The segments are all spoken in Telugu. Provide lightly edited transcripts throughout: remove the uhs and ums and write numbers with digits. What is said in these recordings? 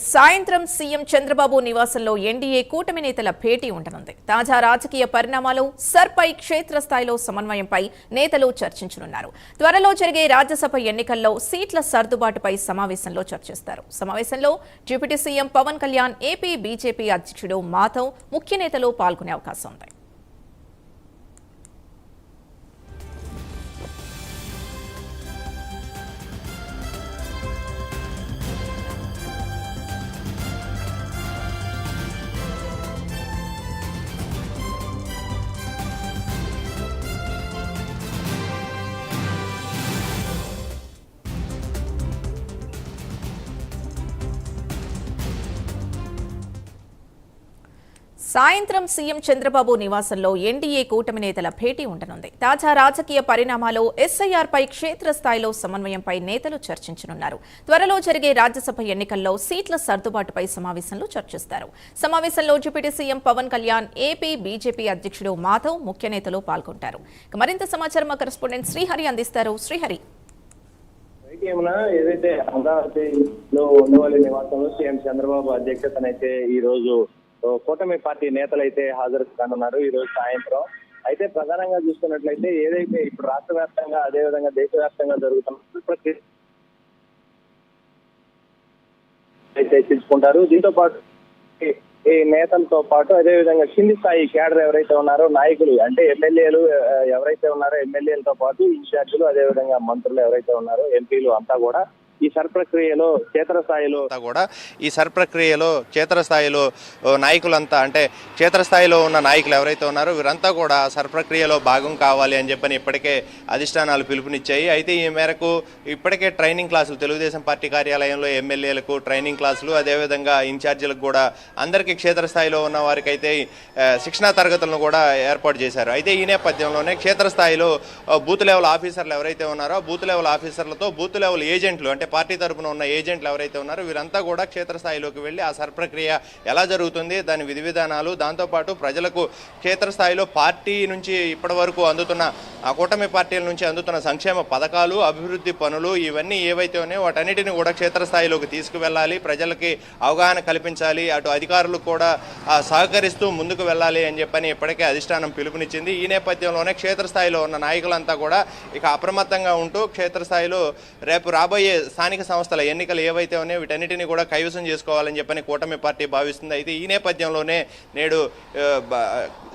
సాయంత్రం సీఎం చంద్రబాబు నివాసంలో ఎన్డీఏ కూటమి నేతల భేటీ ఉండనుంది. తాజా రాజకీయ పరిణామాలు, సర్పై క్షేత్రస్థాయిలో సమన్వయంపై నేతలు చర్చించనున్నారు. త్వరలో జరిగే రాజ్యసభ ఎన్నికల్లో సీట్ల సర్దుబాటుపై సమావేశంలో చర్చిస్తారు. సమావేశంలో deputy CM Pawan Kalyan, AP BJP అధ్యక్షుడు మాధవ్ ముఖ్య నేతలు పాల్గొనే అవకాశం ఉంది. సాయంత్రం సీఎం చంద్రబాబు నివాసంలో ఎన్డీఏ కూటమి నేతల భేటీ ఉండనుంది. తాజా రాజకీయ పరిణామాలు, ఎస్ఐఆర్పై క్షేత్రస్థాయిలో సమన్వయంపై నేతలు చర్చించనున్నారు. త్వరలో జరిగే రాజ్యసభ ఎన్నికల్లో సీట్ల సర్దుబాటుపై సమావేశంలో చర్చిస్తారు. సమావేశంలో deputy CM Pawan Kalyan, AP BJP అధ్యక్షుడు మాధవ్ ముఖ్య నేతలు పాల్గొంటారు. మరింత సమాచారం మా కరెస్పాండెంట్ శ్రీహరి అందిస్తారు. శ్రీహరి, ఏదైతే అమరావతిలో ఉండవల్లి నివాసంలో సీఎం చంద్రబాబు అధ్యక్షతనైతే ఈ రోజు కూటమి పార్టీ నేతలు అయితే హాజరు కానున్నారు. ఈ రోజు సాయంత్రం అయితే ప్రధానంగా చూసుకున్నట్లయితే ఏదైతే ఇప్పుడు రాష్ట్ర వ్యాప్తంగా అదేవిధంగా దేశవ్యాప్తంగా జరుగుతున్న అయితే తెలుసుకుంటారు. దీంతో పాటు ఈ నేతలతో పాటు అదేవిధంగా కింది స్థాయి క్యాడర్ ఎవరైతే ఉన్నారో నాయకులు అంటే ఎమ్మెల్యేలు ఎవరైతే ఉన్నారో ఎమ్మెల్యేలతో పాటు ఇన్ఛార్జీలు అదేవిధంగా మంత్రులు ఎవరైతే ఉన్నారో ఎంపీలు అంతా కూడా ఈ సర్ప్రక్రియలో క్షేత్రస్థాయిలో నాయకులంతా అంటే క్షేత్రస్థాయిలో ఉన్న నాయకులు ఎవరైతే ఉన్నారో వీరంతా కూడా సర్ప్రక్రియలో భాగం కావాలి అని చెప్పని ఇప్పటికే అధిష్టానాలు పిలుపునిచ్చాయి. అయితే ఈ మేరకు ఇప్పటికే ట్రైనింగ్ క్లాసులు తెలుగుదేశం పార్టీ కార్యాలయంలో ఎమ్మెల్యేలకు ట్రైనింగ్ క్లాసులు అదేవిధంగా ఇన్ఛార్జీలకు కూడా అందరికీ క్షేత్రస్థాయిలో ఉన్న వారికి అయితే శిక్షణా తరగతులను కూడా ఏర్పాటు చేశారు. అయితే ఈ నేపథ్యంలోనే క్షేత్రస్థాయిలో బూత్ లెవెల్ ఆఫీసర్లు ఎవరైతే ఉన్నారో బూత్ లెవెల్ ఆఫీసర్లతో బూత్ లెవెల్ ఏజెంట్లు అంటే పార్టీ తరపున ఉన్న ఏజెంట్లు ఎవరైతే ఉన్నారో వీరంతా కూడా క్షేత్రస్థాయిలోకి వెళ్ళి ఆ సర్ప్రక్రియ ఎలా జరుగుతుంది, దాని విధి విధానాలు, దాంతోపాటు ప్రజలకు క్షేత్రస్థాయిలో పార్టీ నుంచి ఇప్పటి వరకు అందుతున్న ఆ కూటమి పార్టీల నుంచి అందుతున్న సంక్షేమ పథకాలు, అభివృద్ధి పనులు ఇవన్నీ ఏవైతే ఉన్నాయో వాటన్నిటిని కూడా క్షేత్రస్థాయిలోకి తీసుకువెళ్ళాలి, ప్రజలకి అవగాహన కల్పించాలి, అటు అధికారులు కూడా సహకరిస్తూ ముందుకు వెళ్ళాలి అని చెప్పని ఇప్పటికే అధిష్టానం పిలుపునిచ్చింది. ఈ నేపథ్యంలోనే క్షేత్రస్థాయిలో ఉన్న నాయకులంతా కూడా ఇక అప్రమత్తంగా ఉంటూ క్షేత్రస్థాయిలో రేపు రాబోయే స్థానిక సంస్థల ఎన్నికలు ఏవైతే ఉన్నాయో వీటన్నిటిని కూడా కైవసం చేసుకోవాలని చెప్పని కూటమి పార్టీ భావిస్తుంది. అయితే ఈ నేపథ్యంలోనే నేడు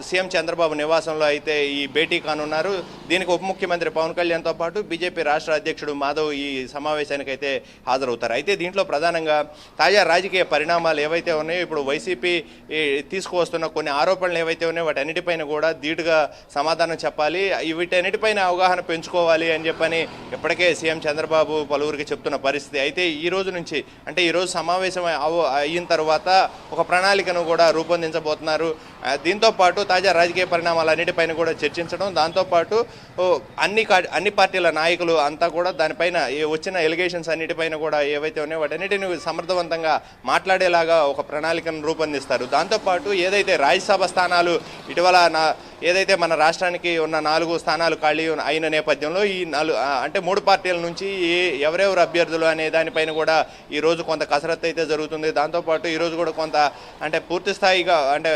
సీఎం చంద్రబాబు నివాసంలో అయితే ఈ భేటీ కానున్నారు. దీనికి ఉప ముఖ్యమంత్రి పవన్ కళ్యాణ్తో పాటు బీజేపీ రాష్ట్ర అధ్యక్షుడు మాధవ్ ఈ సమావేశానికి అయితే హాజరవుతారు. అయితే దీంట్లో ప్రధానంగా తాజా రాజకీయ పరిణామాలు ఏవైతే ఉన్నాయో ఇప్పుడు వైసీపీ తీసుకువస్తున్న కొన్ని ఆరోపణలు ఏవైతే ఉన్నాయో వాటన్నిటిపైన కూడా ధీటుగా సమాధానం చెప్పాలి, వీటన్నిటిపైన అవగాహన పెంచుకోవాలి అని చెప్పని ఇప్పటికే సీఎం చంద్రబాబు పలువురికి చెప్తున్న పరిస్థితి. అయితే ఈ రోజు నుంచి అంటే ఈ రోజు సమావేశం అయిన తర్వాత ఒక ప్రణాళికను కూడా రూపొందించబోతున్నారు. దీంతో పాటు తాజా రాజకీయ పరిణామాలన్నిటిపైన కూడా చర్చించడం, దాంతోపాటు అన్ని పార్టీల నాయకులు అంతా కూడా దానిపైన వచ్చిన ఎలిగేషన్స్ అన్నిటిపైన కూడా ఏవైతే ఉన్నాయో వాటన్నిటిని సమర్థవంతంగా మాట్లాడేలాగా ఒక ప్రణాళికను రూపొందిస్తారు. దాంతోపాటు ఏదైతే రాజ్యసభ స్థానాలు ఇటీవల ఏదైతే మన రాష్ట్రానికి ఉన్న 4 స్థానాలు ఖాళీ అయిన నేపథ్యంలో ఈ అంటే 3 పార్టీల నుంచి ఎవరెవరు అభ్యర్థులు అనే దానిపైన కూడా ఈరోజు కొంత కసరత్తు అయితే జరుగుతుంది. దాంతోపాటు ఈరోజు కూడా కొంత అంటే పూర్తి స్థాయిగా అంటే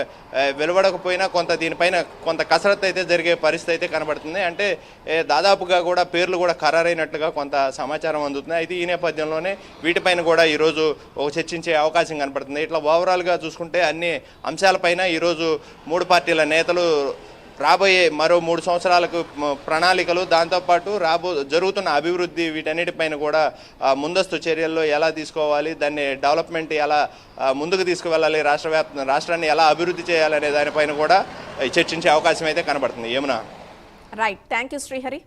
వెలువడకపోయినా కొంత దీనిపైన కొంత కసరత్తు అయితే జరిగే పరిస్థితి అయితే కనబడుతుంది. అంటే దాదాపుగా కూడా పేర్లు కూడా ఖరారైనట్లుగా కొంత సమాచారం అందుతుంది. అయితే ఈ నేపథ్యంలోనే వీటిపైన కూడా ఈరోజు ఒక చర్చించే అవకాశం కనబడుతుంది. ఇట్లా ఓవరాల్గా చూసుకుంటే అన్ని అంశాలపైన ఈరోజు 3 పార్టీల నేతలు రాబోయే మరో 3 సంవత్సరాలకు ప్రణాళికలు, దాంతోపాటు జరుగుతున్న అభివృద్ధి వీటన్నిటిపైన కూడా ముందస్తు చర్యల్లో ఎలా తీసుకోవాలి, దాన్ని డెవలప్మెంట్ ఎలా ముందుకు తీసుకువెళ్ళాలి, రాష్ట్రాన్ని ఎలా అభివృద్ధి చేయాలనే దానిపైన కూడా చర్చించే అవకాశం అయితే కనబడుతుంది. ఏమన్నా రైట్, థ్యాంక్ యూ శ్రీహరి.